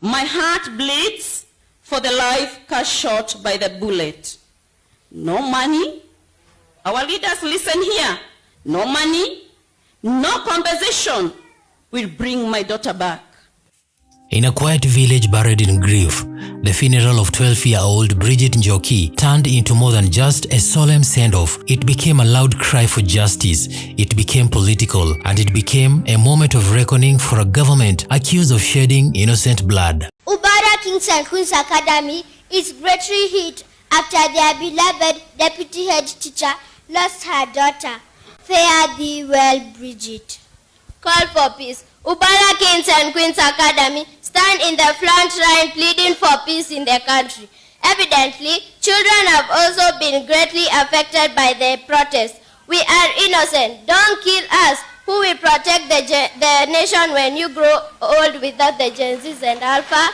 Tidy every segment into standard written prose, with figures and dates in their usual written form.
My heart bleeds for the life cut short by the bullet. No money. Our leaders, listen here. No money, no compensation will bring my daughter back. In a quiet village buried in grief, the funeral of 12-year-old Bridget Njoki turned into more than just a solemn send-off. It became a loud cry for justice, it became political, and it became a moment of reckoning for a government accused of shedding innocent blood. Ubara Kings and Queens Academy is greatly hit after their beloved deputy head teacher lost her daughter. Fare thee well, Bridget. Call for peace. Ubara Kings and Queens Academy stand in the front line pleading for peace in the country. Evidently, children have also been greatly affected by the protests. We are innocent. Don't kill us. Who will protect the nation when you grow old without the Gen Zs and Alpha?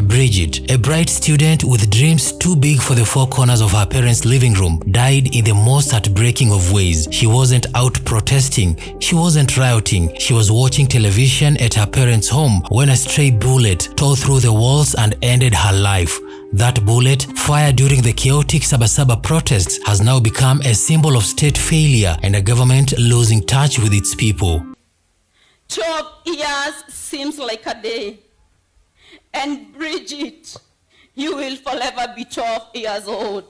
Bridget, a bright student with dreams too big for the four corners of her parents' living room, died in the most heartbreaking of ways. She wasn't out protesting, she wasn't rioting, she was watching television at her parents' home when a stray bullet tore through the walls and ended her life. That bullet, fired during the chaotic Sabasaba protests, has now become a symbol of state failure and a government losing touch with its people. 12 years seems like a day. And Bridget, you will forever be 12 years old.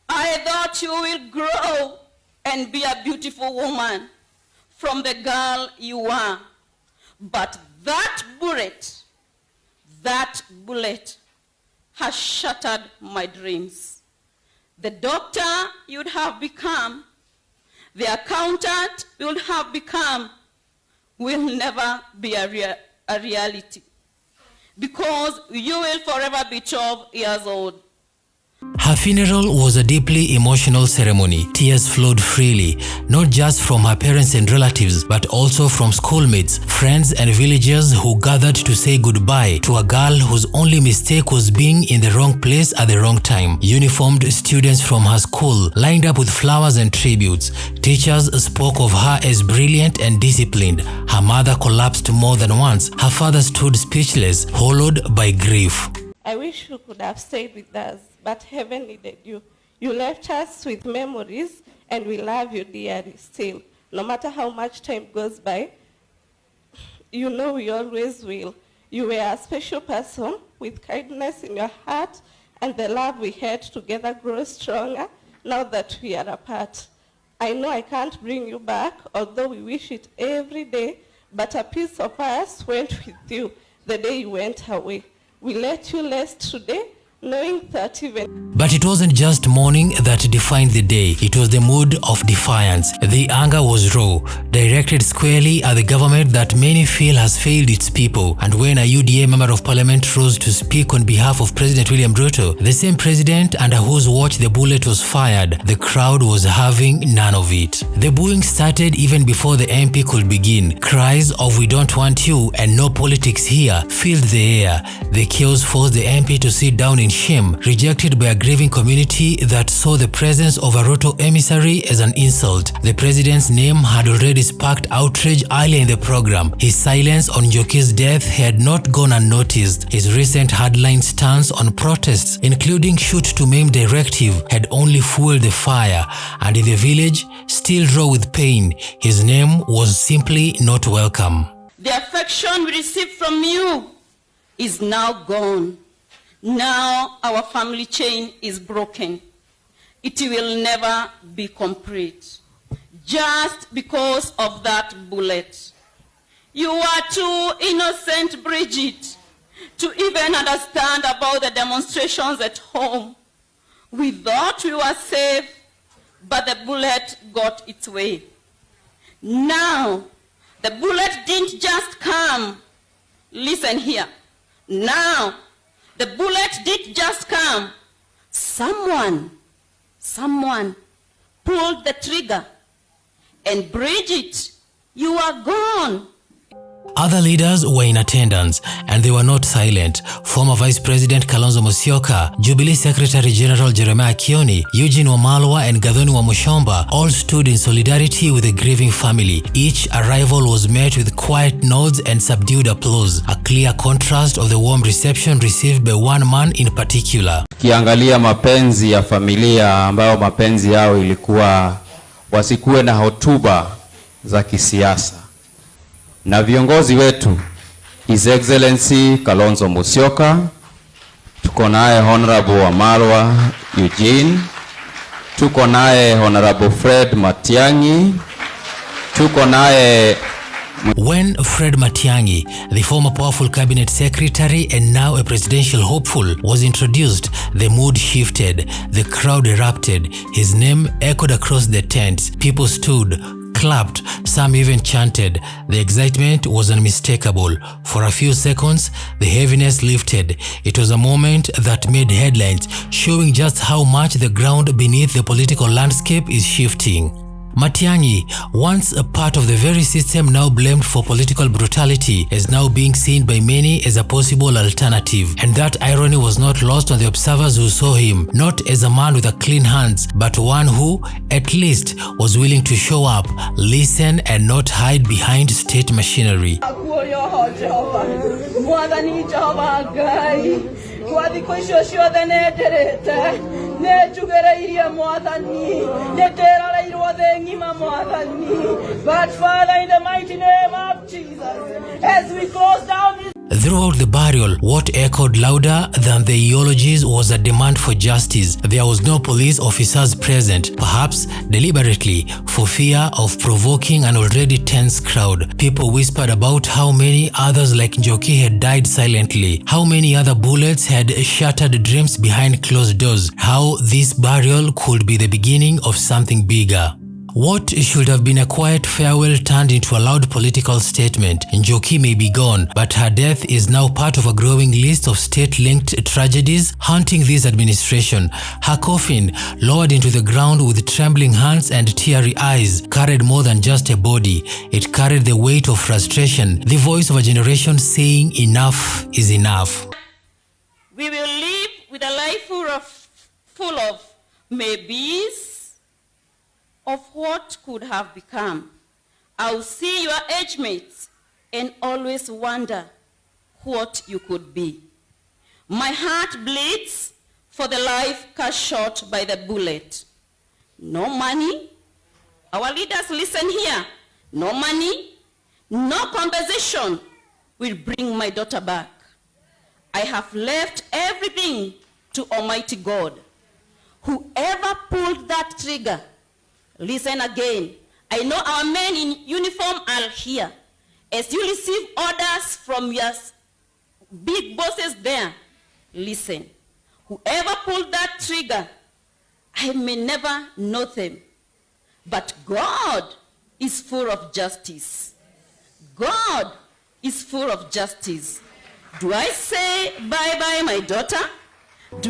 I thought you will grow and be a beautiful woman from the girl you are. But that bullet has shattered my dreams. The doctor you'd have become, the accountant you'd have become, will never be a reality. Because you will forever be 12 years old. Her funeral was a deeply emotional ceremony. Tears flowed freely, not just from her parents and relatives, but also from schoolmates, friends and villagers who gathered to say goodbye to a girl whose only mistake was being in the wrong place at the wrong time. Uniformed students from her school lined up with flowers and tributes. Teachers spoke of her as brilliant and disciplined. Her mother collapsed more than once. Her father stood speechless, hollowed by grief. I wish you could have stayed with us, but heaven needed you. You left us with memories, and we love you dearly still. No matter how much time goes by, you know we always will. You were a special person with kindness in your heart, and the love we had together grows stronger now that we are apart. I know I can't bring you back, although we wish it every day, but a piece of us went with you the day you went away. We let you rest today, knowing that even... But it wasn't just mourning that defined the day. It was the mood of defiance. The anger was raw, directed squarely at the government that many feel has failed its people. And when a UDA member of parliament rose to speak on behalf of President William Ruto, the same president under whose watch the bullet was fired, the crowd was having none of it. The booing started even before the MP could begin. Cries of "We don't want you" and "No politics here" filled the air. The chaos forced the MP to sit down in shame, rejected by a grieving community that saw the presence of a Ruto emissary as an insult. The president's name had already sparked outrage earlier in the program. His silence on Njoki's death had not gone unnoticed. His recent hardline stance on protests, including shoot to maim directive, had only fueled the fire, and in the village, still raw with pain, his name was simply not welcome. The affection we received from you is now gone. Now our family chain is broken. It will never be complete. Just because of that bullet. You are too innocent, Bridget, to even understand about the demonstrations at home. We thought we were safe, but the bullet got its way. Now, the bullet didn't just come. Listen here. Now, the bullet did just come. Someone pulled the trigger. And Bridget, you are gone. Other leaders were in attendance, and they were not silent. Former Vice President Kalonzo Musyoka, Jubilee Secretary General Jeremiah Kioni, Eugene Wamalwa and Gathoni Wamuchomba all stood in solidarity with the grieving family. Each arrival was met with quiet nods and subdued applause, a clear contrast of the warm reception received by one man in particular. Kiangalia mapenzi ya familia ambayo mapenzi yao ilikuwa wasikuwe na hotuba za kisiasa. Na viongozi wetu, His Excellency Kalonzo Musyoka, tuko naye Honorable Wamalwa Eugene, tuko naye Honorable Fred Matiangi, tuko naye. When Fred Matiangi, the former powerful cabinet secretary and now a presidential hopeful, was introduced, the mood shifted, the crowd erupted, his name echoed across the tents, people stood, clapped, some even chanted. The excitement was unmistakable. For a few seconds, the heaviness lifted. It was a moment that made headlines, showing just how much the ground beneath the political landscape is shifting. Matiangi, once a part of the very system now blamed for political brutality, is now being seen by many as a possible alternative. And that irony was not lost on the observers who saw him, not as a man with a clean hands, but one who, at least, was willing to show up, listen, and not hide behind state machinery. But Father, in the mighty name of Jesus, as we close down this. Throughout the burial, what echoed louder than the eulogies was a demand for justice. There was no police officers present, perhaps deliberately, for fear of provoking an already tense crowd. People whispered about how many others like Njoki had died silently, how many other bullets had shattered dreams behind closed doors, how this burial could be the beginning of something bigger. What should have been a quiet farewell turned into a loud political statement. Njoki may be gone, but her death is now part of a growing list of state-linked tragedies haunting this administration. Her coffin, lowered into the ground with trembling hands and teary eyes, carried more than just a body. It carried the weight of frustration, the voice of a generation saying enough is enough. We will live with a life full of maybes, of what could have become. I'll see your age mates and always wonder what you could be. My heart bleeds for the life cut short by the bullet. No money. Our leaders listen here. No money, no compensation will bring my daughter back. I have left everything to Almighty God. Whoever pulled that trigger, listen again. I know our men in uniform are here. As you receive orders from your big bosses there, listen. Whoever pulled that trigger, I may never know them, but God is full of justice. God is full of justice. Do I say bye-bye, my daughter?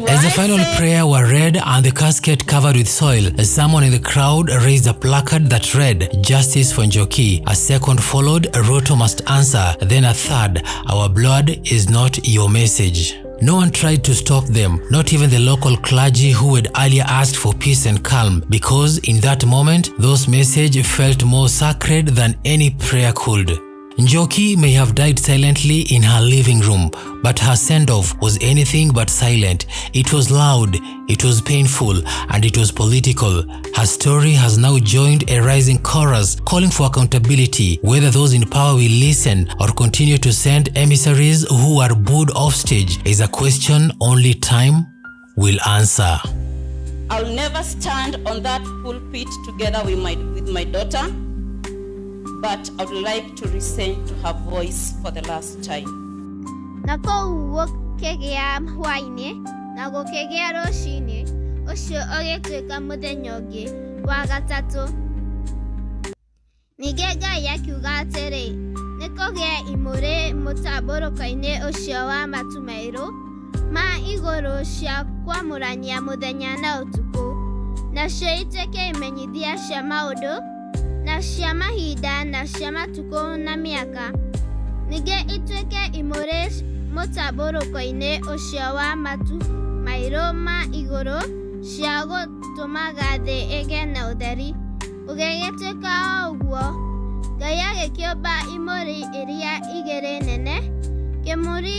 As the final prayer were read and the casket covered with soil, someone in the crowd raised a placard that read, "Justice for Njoki." A second followed, "Ruto must answer." Then a third, "Our blood is not your message." No one tried to stop them, not even the local clergy who had earlier asked for peace and calm, because in that moment, those messages felt more sacred than any prayer could. Njoki may have died silently in her living room, but her send-off was anything but silent. It was loud, it was painful, and it was political. Her story has now joined a rising chorus calling for accountability, whether those in power will listen or continue to send emissaries who are booed off stage is a question only time will answer. I'll never stand on that pulpit together with my daughter, but I would like to listen to her voice for the last time. Nako kegea hwaini, nago kegea roshini, osho ogetweka muthenya ungi wa gatatu. Nigega yakiuga atiri, nikogea imuri mutamburuko-ini ucio wa matu mairu ma iguru cia kwamurania muthenya na utuku, nacio itweke imenyithia cia maundu na cia mahinda na cia matuko na miaka, ningĩ ituĩke imũrĩ mũtambũrũko-inĩ ũcio wa matu mairũ ma igũrũ cia gũtũmaga thĩ ĩgĩe na ũtheri. Ũgĩgĩtuĩka o ũguo, Ngai agĩkĩũmba imũrĩ iria igĩrĩ nene, kĩmũrĩ